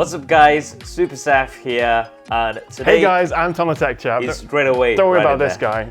What's up guys, SuperSaf here, and today... Hey guys, I'm Tom the Tech Chap. He's straight away. Don't worry right about this guy.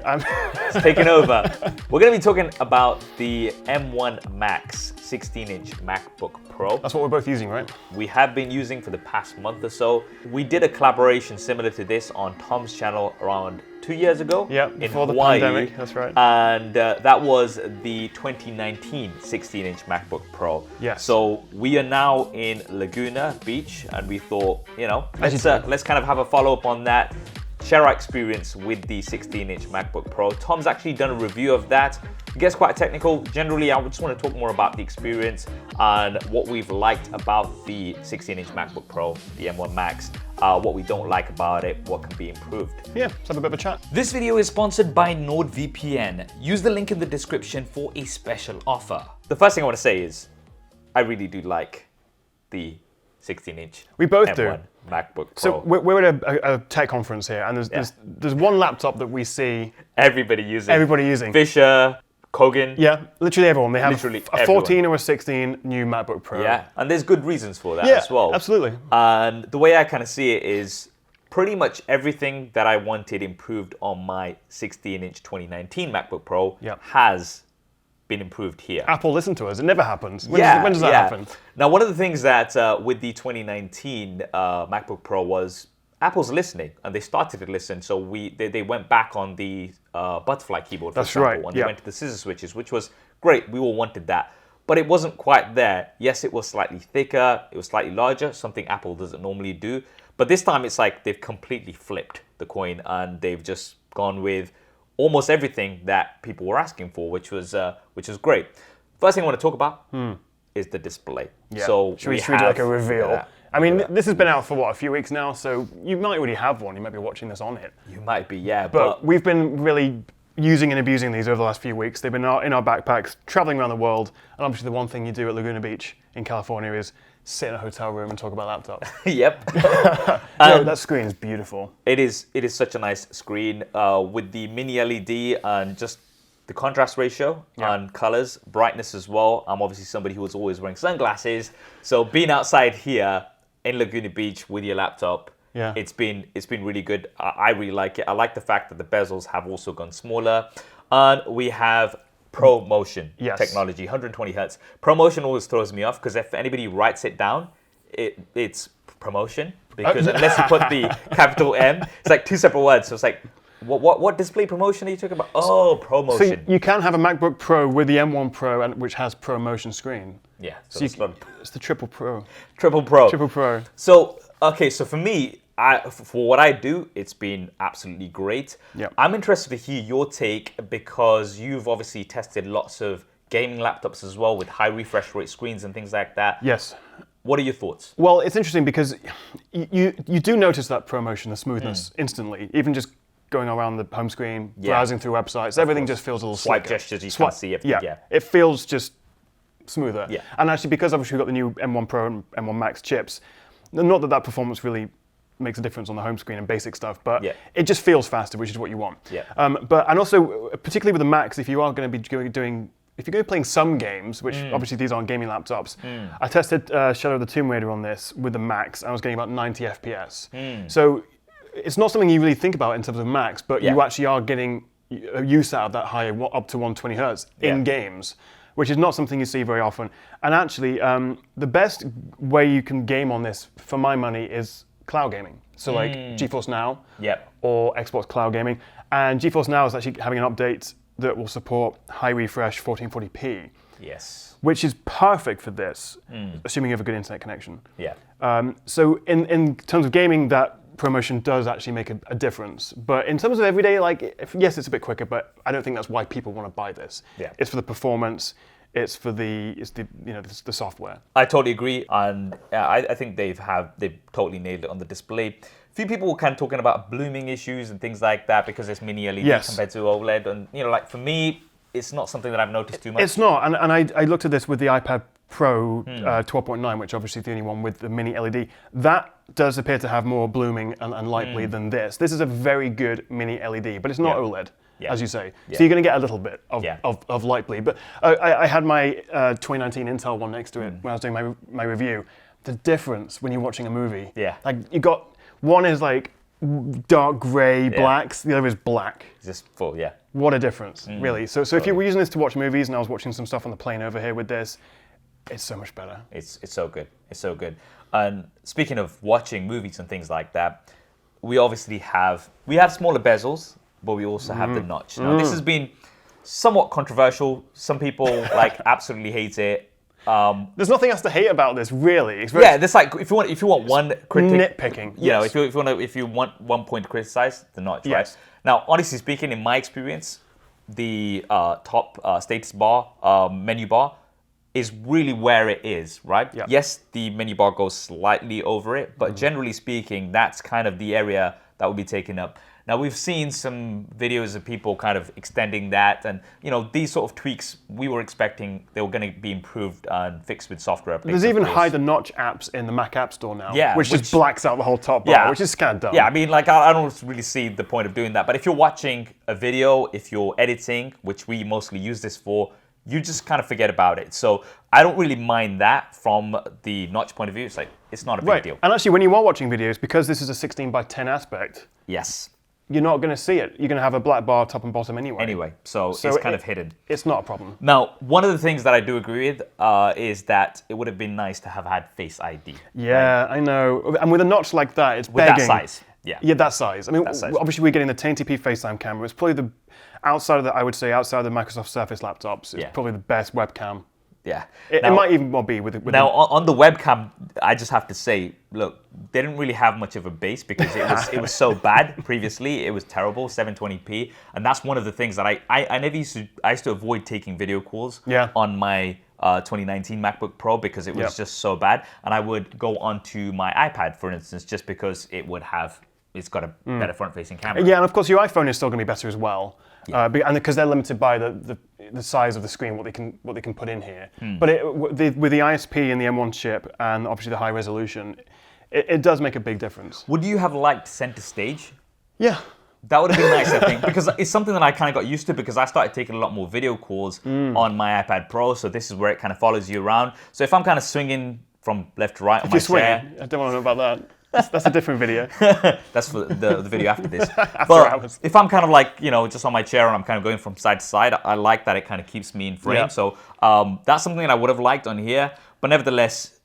He's taking over. We're going to be talking about the M1 Max 16-inch MacBook Pro. That's what we're both using, right? We have been using for the past month or so. We did a collaboration similar to this on Tom's channel around 2 years ago. Yeah, before the pandemic, that's right. And that was the 2019 16-inch MacBook Pro. Yes. So we are now in Laguna Beach, and we thought, let's kind of have a follow-up on that, share our experience with the 16-inch MacBook Pro. Tom's actually done a review of that. It gets quite technical. Generally, I just want to talk more about the experience and what we've liked about the 16-inch MacBook Pro, the M1 Max, what we don't like about it, what can be improved. Yeah, let's have a bit of a chat. This video is sponsored by NordVPN. Use the link in the description for a special offer. The first thing I want to say is, I really do like the 16-inch We both M1 do. MacBook Pro. So we're at a tech conference here, and there's one laptop that we see everybody using. Fisher, Kogan. Yeah, literally everyone. They have Literally a 14 or a 16 new MacBook Pro. Yeah, and there's good reasons for that as well. Absolutely. And the way I kind of see it is pretty much everything that I wanted improved on my 16-inch 2019 MacBook Pro has been improved here. Apple, listen to us. It never happens. When does that happen? Now, one of the things that with the 2019 MacBook Pro was Apple's listening, and they started to listen. So they went back on the butterfly keyboard, for example, right. and they went to the scissor switches, which was great. We all wanted that. But it wasn't quite there. Yes, it was slightly thicker, it was slightly larger, something Apple doesn't normally do. But this time it's like they've completely flipped the coin, and they've just gone with almost everything that people were asking for, which was great. First thing I want to talk about is the display. Yeah. So should we do like a reveal? I mean, this has been out for what, a few weeks now, so you might already have one. You might be watching this on it. You might be, yeah. But we've been really using and abusing these over the last few weeks. They've been in our backpacks, traveling around the world, and obviously the one thing you do at Laguna Beach in California is sit in a hotel room and talk about laptops. Yep. That screen is beautiful. It is such a nice screen with the mini LED and just the contrast ratio and colors, brightness as well. I'm obviously somebody who was always wearing sunglasses, so being outside here in Laguna Beach with your laptop, it's been really good. I really like it. I like the fact that the bezels have also gone smaller, and we have ProMotion technology, 120 hertz. ProMotion always throws me off because if anybody writes it down, it's promotion, because unless you put the capital M, it's like two separate words. So it's like, what display promotion are you talking about? Oh, ProMotion. So you can have a MacBook Pro with the M1 Pro, which has ProMotion screen. Yeah, so it's the Triple Pro. Triple Pro. Triple Pro. So, okay, so for me, for what I do, it's been absolutely great. Yep. I'm interested to hear your take, because you've obviously tested lots of gaming laptops as well with high refresh rate screens and things like that. Yes. What are your thoughts? Well, it's interesting because you do notice that ProMotion, the smoothness, instantly. Even just going around the home screen, browsing through websites, everything just feels a little swipe slicker. gestures, you can't see it. Yeah, it feels just smoother. Yeah. And actually, because obviously we've got the new M1 Pro and M1 Max chips, not that performance really makes a difference on the home screen and basic stuff, but it just feels faster, which is what you want. Yeah. And also, particularly with the Max, if you are going to be if you're going to be playing some games, which obviously these aren't gaming laptops, I tested Shadow of the Tomb Raider on this with the Max, and I was getting about 90 FPS. So it's not something you really think about in terms of Max, but you actually are getting use out of that higher, up to 120 hertz in games, which is not something you see very often. And actually, the best way you can game on this, for my money, is cloud gaming. So like GeForce Now or Xbox Cloud Gaming. And GeForce Now is actually having an update that will support high refresh 1440p. Yes. Which is perfect for this, assuming you have a good internet connection. Yeah. So in terms of gaming, that ProMotion does actually make a difference. But in terms of everyday, yes, it's a bit quicker, but I don't think that's why people want to buy this. Yeah. It's for the performance. It's for the software. I totally agree, and I think they've totally nailed it on the display. A few people were kind of talking about blooming issues and things like that because it's mini LED compared to OLED, and for me, it's not something that I've noticed too much. It's not, and I looked at this with the iPad Pro 12.9, which obviously is the only one with the mini LED. That does appear to have more blooming and light bleed than this. This is a very good mini LED, but it's not OLED. As you say. So you're going to get a little bit of light bleed. But I had my 2019 Intel one next to it when I was doing my review. the difference when you're watching a movie. Yeah. Like you got one is like dark grey blacks, the other is black. Just full, yeah. What a difference, really. So if you were using this to watch movies, and I was watching some stuff on the plane over here with this, it's so much better. It's so good. It's so good. And speaking of watching movies and things like that, we obviously have smaller bezels, but we also have the notch. Now this has been somewhat controversial. Some people like absolutely hate it. There's nothing else to hate about this, really. It's There's like if you want one critic, nitpicking. you know, if you want one point to criticize, the notch, right? Yes. Now, honestly speaking, in my experience, the top status bar, menu bar, is really where it is, right? Yep. Yes, the menu bar goes slightly over it, but generally speaking, that's kind of the area that will be taken up. Now, we've seen some videos of people kind of extending that, and you know, these sort of tweaks we were expecting they were going to be improved and fixed with software updates. There's even hide the notch apps in the Mac App Store now, Yeah, which just blacks out the whole top bar, which is kind of dumb. Yeah, I mean, like I don't really see the point of doing that. But if you're watching a video, if you're editing, which we mostly use this for, you just kind of forget about it. So I don't really mind that from the notch point of view. It's like it's not a big deal. And actually, when you are watching videos, because this is a 16:10 aspect, Yes. you're not going to see it. You're going to have a black bar top and bottom anyway. So it's kind of hidden. It's not a problem. Now, one of the things that I do agree with is that it would have been nice to have had Face ID. Yeah, I know. And with a notch like that, it's With begging. that size. Yeah. Yeah, that size. I mean, That size. obviously we're getting the 1080p FaceTime camera. It's probably the outside of the Microsoft Surface laptops. It's probably the best webcam. Yeah. It might even well be with Now, on the webcam, I just have to say, look, they didn't really have much of a base because it was so bad previously. It was terrible, 720p, and that's one of the things that I used to avoid taking video calls on my 2019 MacBook Pro because it was just so bad, and I would go onto my iPad, for instance, just because it's got a better front-facing camera. Yeah, and of course your iPhone is still going to be better as well, and because they're limited by the size of the screen, what they can put in here. But with the ISP and the M1 chip, and obviously the high resolution, it does make a big difference. Would you have liked center stage? Yeah. That would have been nice, I think, because it's something that I kind of got used to because I started taking a lot more video calls on my iPad Pro, so this is where it kind of follows you around. So if I'm kind of swinging from left to right on my chair... I don't want to know about that. That's a different video. That's for the video after this. But if I'm kind of like, you know, just on my chair and I'm kind of going from side to side, I like that it kind of keeps me in frame. Yeah. So that's something that I would have liked on here. But nevertheless,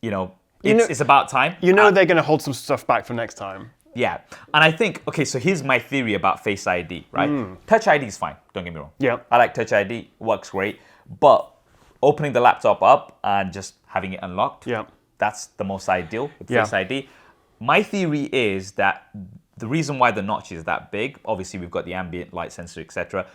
it's about time. They're going to hold some stuff back for next time. Yeah. And I think, okay, so here's my theory about Face ID, right? Touch ID is fine, don't get me wrong. Yeah. I like Touch ID, works great. But opening the laptop up and just having it unlocked, that's the most ideal with Face ID. My theory is that the reason why the notch is that big, obviously we've got the ambient light sensor, etc.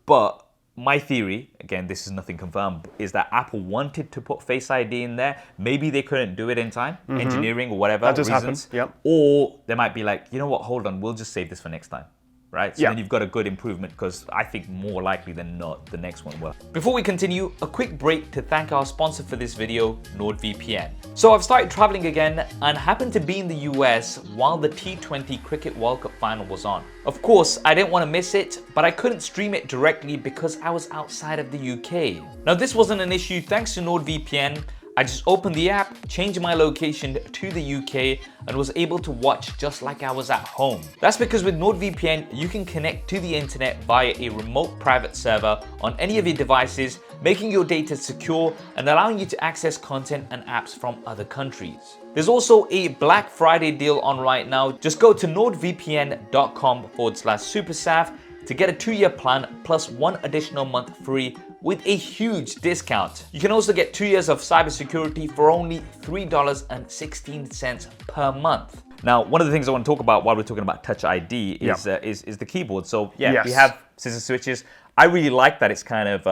But my theory, again, this is nothing confirmed, is that Apple wanted to put Face ID in there. Maybe they couldn't do it in time, engineering or whatever reasons. Happen. Or they might be like, you know what, hold on, we'll just save this for next time. Right? So then you've got a good improvement because I think more likely than not, the next one will. Before we continue, a quick break to thank our sponsor for this video, NordVPN. So I've started traveling again and happened to be in the US while the T20 Cricket World Cup final was on. Of course, I didn't want to miss it, but I couldn't stream it directly because I was outside of the UK. Now this wasn't an issue thanks to NordVPN. I just opened the app, changed my location to the UK, and was able to watch just like I was at home. That's because with NordVPN, you can connect to the internet via a remote private server on any of your devices, making your data secure and allowing you to access content and apps from other countries. There's also a Black Friday deal on right now. Just go to nordvpn.com/SuperSaf to get a 2-year plan plus 1 additional month free with a huge discount. You can also get 2 years of cybersecurity for only $3.16 per month. Now, one of the things I want to talk about while we're talking about Touch ID is the keyboard. So we have scissor switches. I really like that it's kind of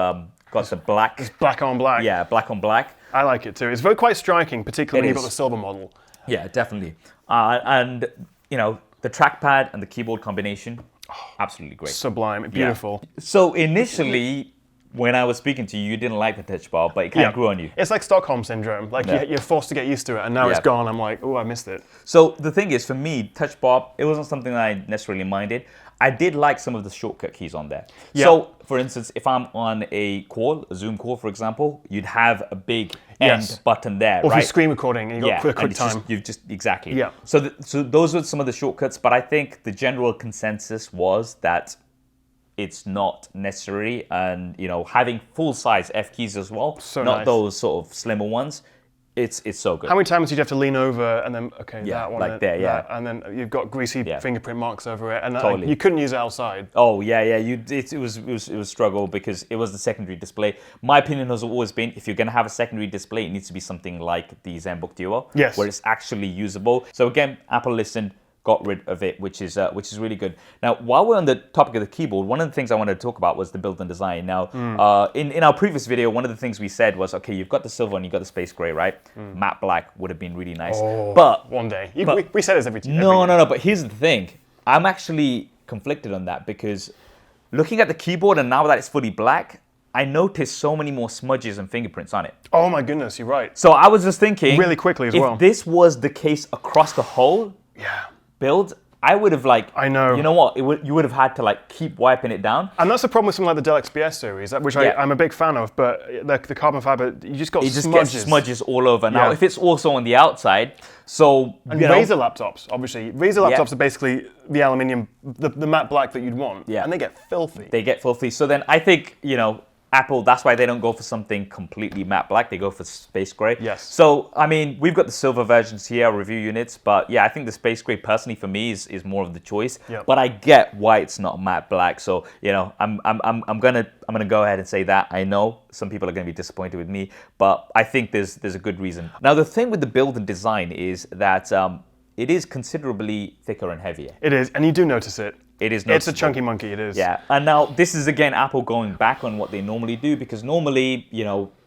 got the black. It's black on black. Yeah, black on black. I like it too. It's quite striking, particularly when you've got the silver model. Yeah, definitely. And the trackpad and the keyboard combination, absolutely great. Sublime, beautiful. Yeah. So initially, when I was speaking to you, you didn't like the touch bar, but it kind of grew on you. It's like Stockholm syndrome. Like you're forced to get used to it, and now it's gone. I'm like, oh, I missed it. So the thing is, for me, touch bar, it wasn't something that I necessarily minded. I did like some of the shortcut keys on there. Yeah. So, for instance, if I'm on a call, a Zoom call, for example, you'd have a big end button there, or right? if you're screen recording and you've got quick and time. you've just exactly. Yeah. So, so those were some of the shortcuts, but I think the general consensus was that it's not necessary, and having full-size F keys as well, So not nice. those sort of slimmer ones. It's so good. How many times did you have to lean over and then that one, like there, that, and then you've got greasy fingerprint marks over it, and Totally. you couldn't use it outside. Oh yeah. It was struggle because it was the secondary display. My opinion has always been, if you're going to have a secondary display, it needs to be something like the ZenBook Duo, Yes. where it's actually usable. So again, Apple listened, got rid of it, which is really good. Now, while we're on the topic of the keyboard, one of the things I wanted to talk about was the build and design. Now, in our previous video, one of the things we said was, okay, you've got the silver and you've got the space gray, right? Matte black would have been really nice. But one day, we say this every no. But here's the thing: I'm actually conflicted on that, because looking at the keyboard and now that it's fully black, I noticed so many more smudges and fingerprints on it. Oh my goodness, you're right. So I was just thinking, really quickly as well. If this was the case across the whole build, I would have I know. You know what? You would have had to keep wiping it down. And that's the problem with something like the Dell XPS series, which I'm a big fan of. But the carbon fiber, you just got smudges. Gets smudges all over. Now, if it's also on the outside, so and Razer laptops, obviously, Razer laptops are basically the aluminium, the matte black that you'd want. Yeah. And they get filthy. They get filthy. So then I think Apple, that's why they don't go for something completely matte black. They go for space gray. Yes. So, I mean, we've got the silver versions here, review units, but yeah, I think the space gray personally for me is more of the choice. Yep. But I get why it's not matte black. So, I'm gonna go ahead and say that. I know some people are gonna be disappointed with me, but I think there's a good reason. Now, the thing with the build and design is that it is considerably thicker and heavier. It is, and you do notice it. It is noticeable. It's a chunky monkey, it is. Yeah, and now this is again Apple going back on what they normally do, because normally,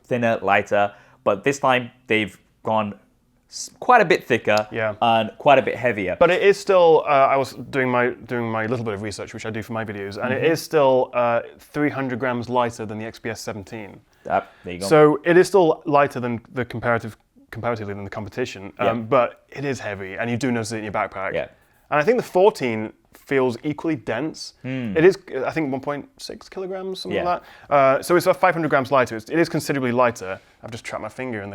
thinner, lighter, but this time they've gone quite a bit thicker and quite a bit heavier. But it is still, I was doing my little bit of research, which I do for my videos, and it is still 300 grams lighter than the XPS 17. There you go. So it is still lighter than the comparatively than the competition, but it is heavy, and you do notice it in your backpack. Yeah. And I think the 14 feels equally dense. It is, I think, 1.6 kilograms, something like that. So it's 500 grams lighter. It is considerably lighter. I've just trapped my finger in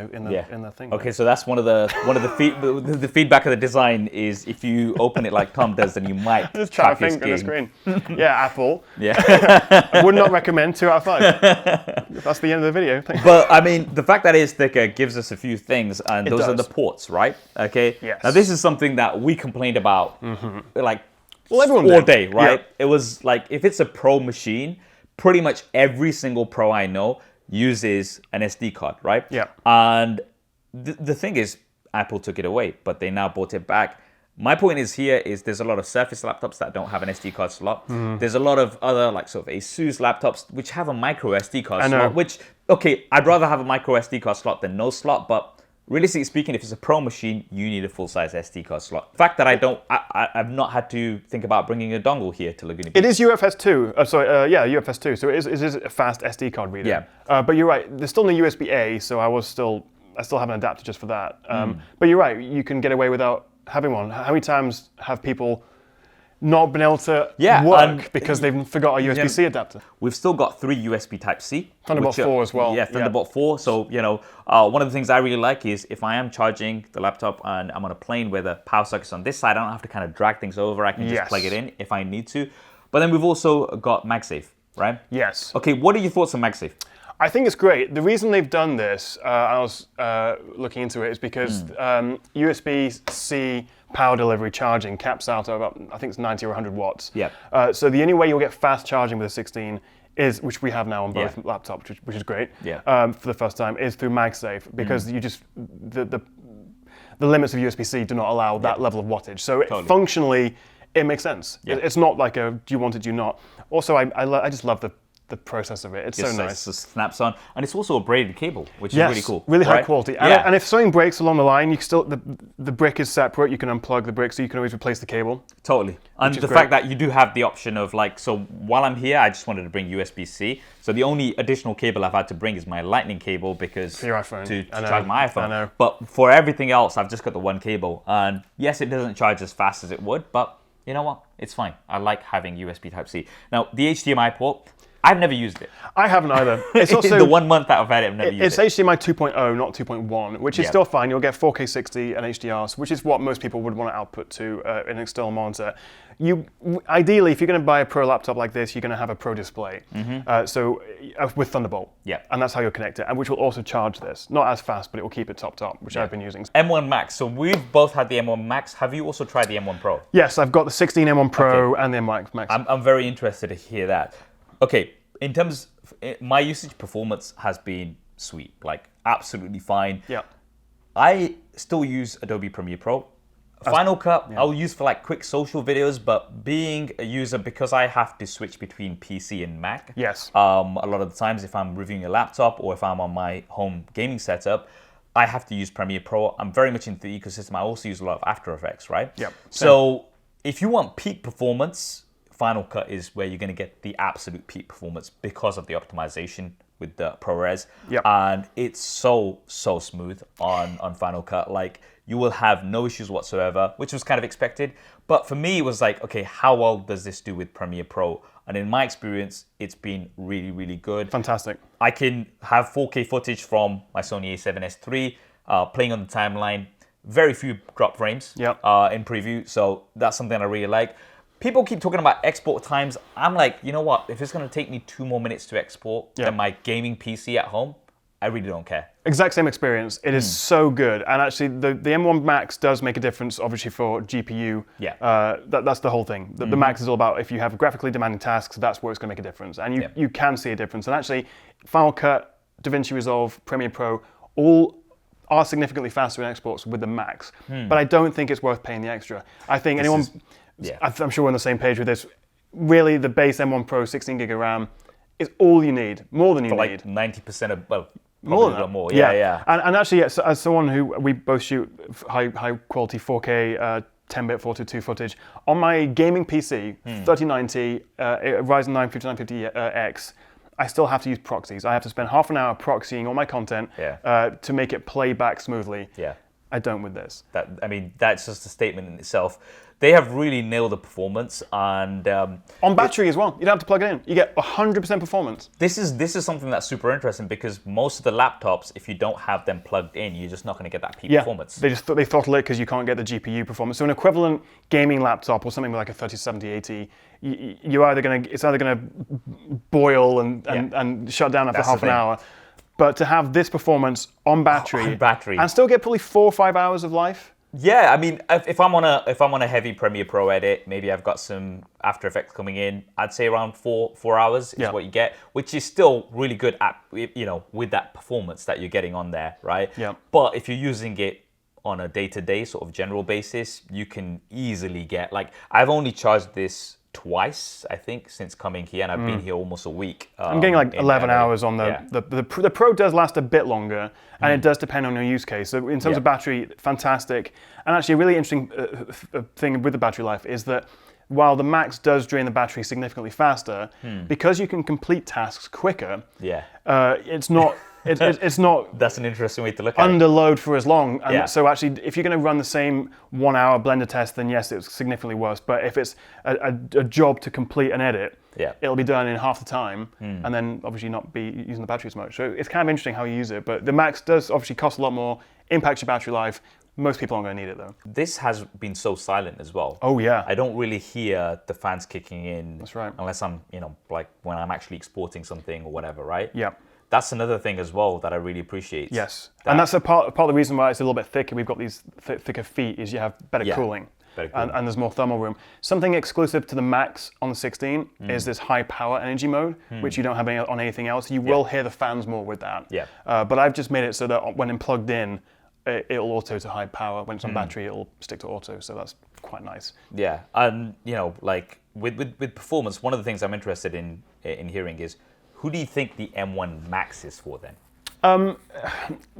the thing. Okay, so that's one of the feedback of the design is if you open it like Tom does, then you might just trap my finger in the screen. Yeah, Apple. Yeah. I would not recommend 2 out of 5. That's the end of the video. But I mean, the fact that it is thicker gives us a few things, and those are the ports, right? Okay. Yes. Now this is something that we complained about, everyone all did. day, right? Yeah. It was like, if it's a pro machine, pretty much every single pro I know uses an SD card, right? Yeah. And the thing is, Apple took it away, but they now brought it back. My point is there's a lot of Surface laptops that don't have an SD card slot. There's a lot of other sort of ASUS laptops which have a micro SD card slot, which, okay, I'd rather have a micro SD card slot than no slot, but realistically speaking, if it's a pro machine, you need a full-size SD card slot. The fact that I've not had to think about bringing a dongle here to Laguna Beach. It is UFS 2. UFS 2. So it is a fast SD card reader. Yeah. But you're right. There's still no USB-A, so I still have an adapter just for that. But you're right. You can get away without having one. How many times have people not been able to work because they've forgot a USB-C adapter? We've still got 3 USB Type-C. Thunderbolt 4 as well. Yeah, Thunderbolt 4. So, one of the things I really like is if I am charging the laptop and I'm on a plane where the power socket's on this side, I don't have to kind of drag things over. I can just plug it in if I need to. But then we've also got MagSafe, right? Yes. Okay, what are your thoughts on MagSafe? I think it's great. The reason they've done this, I was looking into it, is because USB-C power delivery charging caps out at about, I think it's 90 or 100 watts. Yeah. So the only way you'll get fast charging with a 16 is, which we have now on both laptops, which is great. Yeah. For the first time, is through MagSafe, because you just the limits of USB-C do not allow that level of wattage. So functionally, it makes sense. It's not like a do you want it, do you not. Also, I just love the process of it. It's so nice. It snaps on, and it's also a braided cable, which is really cool. Really high quality. And if something breaks along the line, you can still the brick is separate. You can unplug the brick, so you can always replace the cable. Totally. And the fact that you do have the option of so while I'm here, I just wanted to bring USB-C. So the only additional cable I've had to bring is my Lightning cable because for your iPhone. to charge my iPhone. I know. But for everything else, I've just got the one cable. And yes, it doesn't charge as fast as it would, but you know what? It's fine. I like having USB Type-C. Now, the HDMI port, I've never used it. I haven't either. It's also the 1 month that I've had it, I've never used it. It's HDMI 2.0, not 2.1, which is still fine. You'll get 4K 60 and HDR, which is what most people would want to output to an external monitor. Ideally, if you're going to buy a Pro laptop like this, you're going to have a Pro display. With Thunderbolt. Yeah. And that's how you'll connect it, and which will also charge this. Not as fast, but it will keep it topped up, which I've been using. M1 Max. So we've both had the M1 Max. Have you also tried the M1 Pro? Yes, I've got the 16 M1 Pro and the M1 Max. I'm very interested to hear that. Okay, in terms of my usage performance has been sweet, like absolutely fine. Yeah. I still use Adobe Premiere Pro. Final Cut, I'll use for like quick social videos, but being a user, because I have to switch between PC and Mac. Yes. A lot of the times if I'm reviewing a laptop or if I'm on my home gaming setup, I have to use Premiere Pro. I'm very much into the ecosystem. I also use a lot of After Effects, right? Yep. So if you want peak performance, Final Cut is where you're going to get the absolute peak performance because of the optimization with the ProRes. Yep. And it's so smooth on Final Cut. Like, you will have no issues whatsoever, which was kind of expected. But for me, it was like, okay, how well does this do with Premiere Pro? And in my experience, it's been really, really good. Fantastic. I can have 4K footage from my Sony a7S III playing on the timeline. Very few drop frames in preview. So that's something I really like. People keep talking about export times. I'm like, you know what? If it's going to take me 2 more minutes to export than my gaming PC at home, I really don't care. Exact same experience. It is so good. And actually, the M1 Max does make a difference, obviously, for GPU. Yeah. That's the whole thing. The Max is all about, if you have graphically demanding tasks, that's where it's going to make a difference. And you can see a difference. And actually, Final Cut, DaVinci Resolve, Premiere Pro, all are significantly faster in exports with the Max. But I don't think it's worth paying the extra. I think I'm sure we're on the same page with this. Really, the base M1 Pro 16 gig of RAM is all you need, more than you need. For like 90% of, well, more than that. More. Yeah. And actually, as someone who, we both shoot high quality 4K 10-bit 422 footage, on my gaming PC, 3090, Ryzen 9 5950X, I still have to use proxies. I have to spend half an hour proxying all my content to make it play back smoothly. Yeah. I don't with this. That's just a statement in itself. They have really nailed the performance, and on battery as well. You don't have to plug it in. You get 100% performance. This is something that's super interesting, because most of the laptops, if you don't have them plugged in, you're just not going to get that peak performance. They throttle it because you can't get the GPU performance. So an equivalent gaming laptop or something like a 3070-80, it's either going to boil and shut down after half an hour. But to have this performance on battery, and still get probably 4 or 5 hours of life. Yeah, I mean, if I'm on a heavy Premiere Pro edit, maybe I've got some After Effects coming in, I'd say around 4 hours is what you get, which is still really good at, with that performance that you're getting on there, right? Yeah. But if you're using it on a day-to-day sort of general basis, you can easily get, like, I've only charged this twice, I think, since coming here, and I've been here almost a week. I'm getting like 11 hours on the Pro does last a bit longer, and it does depend on your use case. So in terms of battery, fantastic. And actually a really interesting thing with the battery life is that while the Max does drain the battery significantly faster, because you can complete tasks quicker, it's not... It's not. That's an interesting way to look at under load for as long. And so actually, if you're going to run the same 1 hour Blender test, then yes, it's significantly worse. But if it's a job to complete an edit, it'll be done in half the time, and then obviously not be using the battery as much. So it's kind of interesting how you use it. But the Max does obviously cost a lot more, impacts your battery life. Most people aren't going to need it though. This has been so silent as well. Oh yeah. I don't really hear the fans kicking in. That's right. Unless I'm, like when I'm actually exporting something or whatever, right? Yeah. That's another thing as well that I really appreciate. Yes, and that's a part of the reason why it's a little bit thicker. We've got these thicker feet, is you have better cooling. And there's more thermal room. Something exclusive to the Max on the 16 is this high power energy mode, which you don't have on anything else. You will hear the fans more with that. Yeah. But I've just made it so that when it's plugged in, it'll auto to high power. When it's on battery, it'll stick to auto. So that's quite nice. Yeah, and like with performance, one of the things I'm interested in hearing is, who do you think the M1 Max is for then?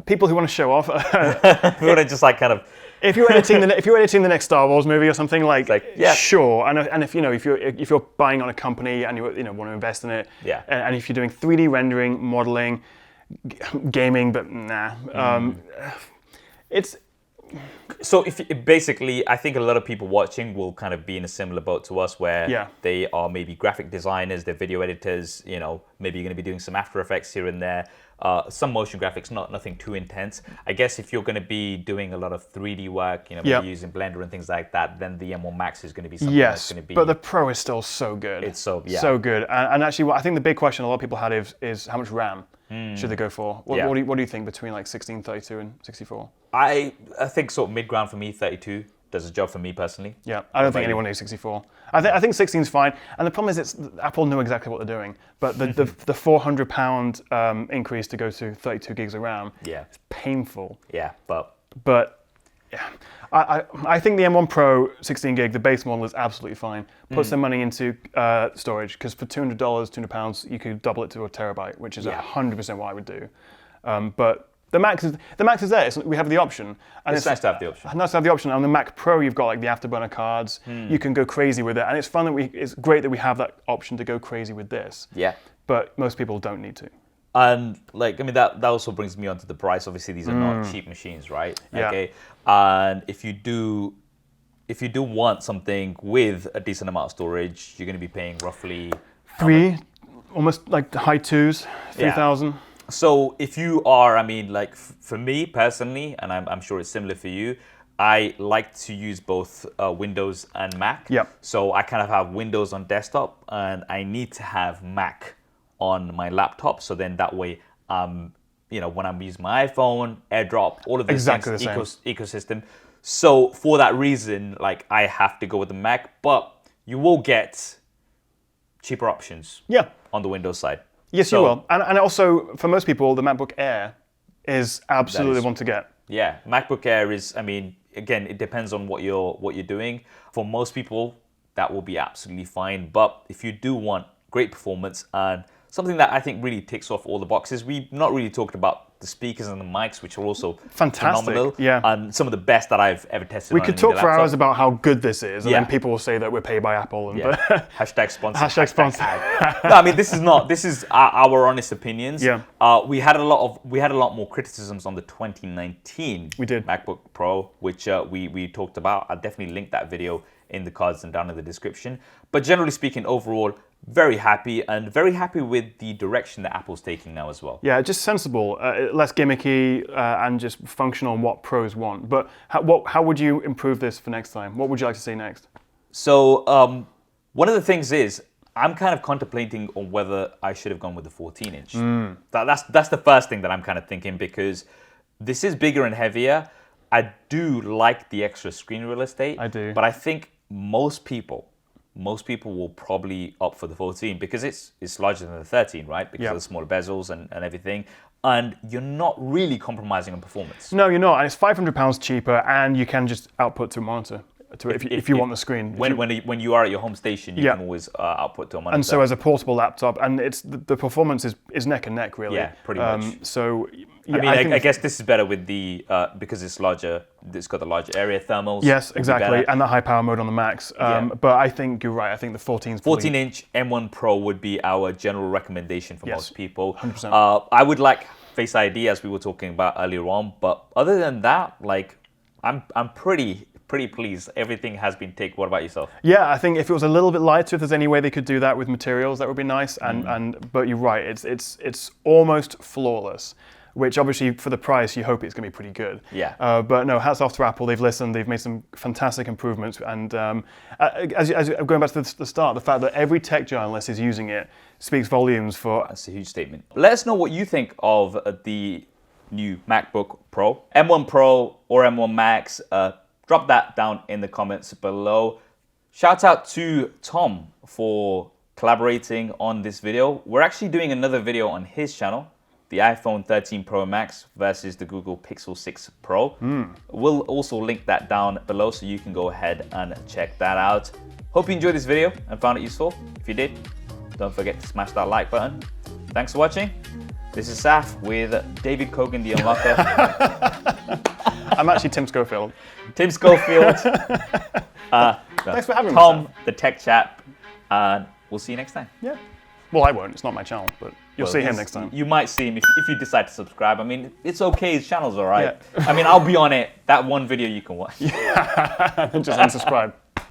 People who want to show off. Who want to just like kind of. If you're editing the next Star Wars movie or something, sure. And if you're buying on a company and you want to invest in it, and if you're doing 3D rendering, modeling, gaming, but nah, So basically, I think a lot of people watching will kind of be in a similar boat to us, where they are maybe graphic designers, they're video editors. You know, maybe you're going to be doing some After Effects here and there, some motion graphics, nothing too intense. I guess if you're going to be doing a lot of 3D work, you know, maybe using Blender and things like that, then the M1 Max is going to be something that's going to be. But the Pro is still so good. It's so good. And actually, I think the big question a lot of people had is how much RAM should they go for? What do you think between like 16, 32, and 64? I think sort of mid-ground for me, 32 does a job for me personally. Yeah, I don't think anyone needs 64. I think 16 is fine. And the problem is, Apple know exactly what they're doing. But the £400 increase to go to 32 gigs of RAM is painful. Yeah, but yeah, I think the M1 Pro 16 gig, the base model, is absolutely fine. Put some money into storage, because for $200, £200, you could double it to a terabyte, which is 100% what I would do. But the Max is there. We have the option. And it's nice to have the option. Nice to have the option. On the Mac Pro, you've got like the Afterburner cards. You can go crazy with it, and it's fun it's great that we have that option to go crazy with this. Yeah. But most people don't need to. And like, I mean, that also brings me on to the price. Obviously, these are not cheap machines, right? Yeah. Okay. And if you do want something with a decent amount of storage, you're going to be paying roughly almost like the high twos, 3,000. So if you are, I mean, like for me personally, and I'm sure it's similar for you, I like to use both Windows and Mac. Yep. So I kind of have Windows on desktop, and I need to have Mac on my laptop. So then that way, you know, when I'm using my iPhone, AirDrop, all of this ecosystem. So for that reason, like I have to go with the Mac, but you will get cheaper options. On the Windows side. Yes, you will. And also, for most people, the MacBook Air is absolutely the one to get. Yeah, MacBook Air is, I mean, again, it depends on what you're doing. For most people, that will be absolutely fine. But if you do want great performance and something that I think really ticks off all the boxes, we've not really talked about the speakers and the mics, which are also phenomenal. Yeah. And some of the best that I've ever tested. We could talk for hours about how good this is, and then people will say that we're paid by Apple. And Hashtag sponsor. Hashtag sponsor. No, I mean, this is our honest opinions. Yeah. We had a lot more criticisms on the 2019 MacBook Pro, which we talked about. I'll definitely link that video in the cards and down in the description. But generally speaking, overall, very happy with the direction that Apple's taking now as well. Yeah, just sensible, less gimmicky, and just functional on what pros want. But how would you improve this for next time? What would you like to see next? So one of the things is, I'm kind of contemplating on whether I should have gone with the 14-inch. That's the first thing that I'm kind of thinking, because this is bigger and heavier. I do like the extra screen real estate. I do. But I think most people will probably opt for the 14 because it's larger than the 13, right? Because of the smaller bezels and everything. And you're not really compromising on performance. No, you're not. And it's £500 cheaper, and you can just output to a monitor. If you want the screen. When you are at your home station, you can always output to a monitor. And so as a portable laptop, and it's the performance is neck and neck, really. Yeah, pretty much. So I guess this is better with the because it's larger. It's got the larger area thermals. Yes, exactly, and the high power mode on the Max. But I think you're right. I think the 14-inch M1 Pro would be our general recommendation for most people. 100%. I would like Face ID, as we were talking about earlier on, but other than that, like I'm pretty pleased. Everything has been ticked. What about yourself? Yeah, I think if it was a little bit lighter, if there's any way they could do that with materials, that would be nice. But you're right, it's almost flawless. Which obviously for the price, you hope it's going to be pretty good. Yeah. But no, hats off to Apple. They've listened. They've made some fantastic improvements. And as going back to the start, the fact that every tech journalist is using it speaks volumes for. That's a huge statement. Let us know what you think of the new MacBook Pro, M1 Pro or M1 Max. Drop that down in the comments below. Shout out to Tom for collaborating on this video. We're actually doing another video on his channel, the iPhone 13 Pro Max versus the Google Pixel 6 Pro. We'll also link that down below so you can go ahead and check that out. Hope you enjoyed this video and found it useful. If you did, don't forget to smash that like button. Thanks for watching. This is Saf with David Kogan, the Unlocker. I'm actually Tim Schofield. Tim Schofield. Thanks for having me. Tom, the Tech Chap. And we'll see you next time. Yeah. Well, I won't. It's not my channel, but you'll see him next time. You might see him if you decide to subscribe. I mean, it's okay. His channel's all right. Yeah. I mean, I'll be on it. That one video you can watch. Just unsubscribe.